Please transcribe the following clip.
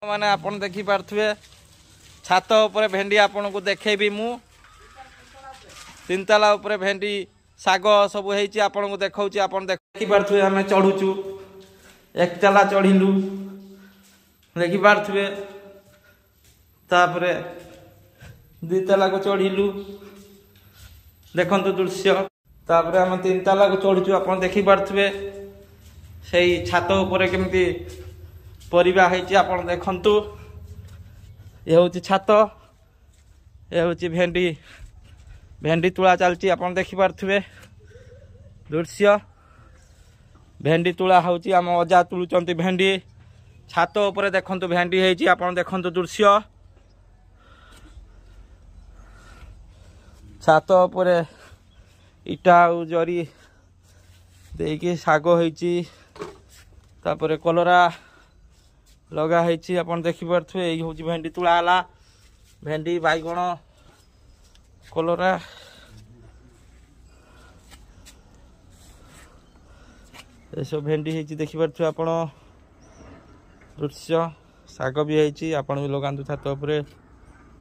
माने आपण देखि पारथुए छात ऊपर भेंडी आपन को देखेबी मु तीन ताला ऊपर भेंडी साग सब हेची आपन को देखाउची आपन देखि पारथुए हमें चढ़ुचु एक ताला चढ़िलु देखि पारथुए तापरे दुई ताला को चढ़िलु देखंतु दृश्य तापरे हम तीन ताला को चढ़ुचु आपन देखि पारथुए सेही छात ऊपर केमती परिबा हेची आपन देखंतु ये होची छात ये होची भेंडी भेंडी तुला चलची आपन देखि पारथुए दृश्य भेंडी तुला होची हम अजा तुलुचंती भेंडी छात ऊपर देखंतु भेंडी हेची आपन देखंतु दृश्य छात ऊपर इटा जरी देकी साग हेची तापरे कलरा लगा हेची आपन देखि पारथुए एई होची भेंडी तुला आला भेंडी बाइगण कलरा ए सब भेंडी हेची देखि पारथुए आपन दृश्य साग भी हेची आपन भी लगांतु छात ऊपर।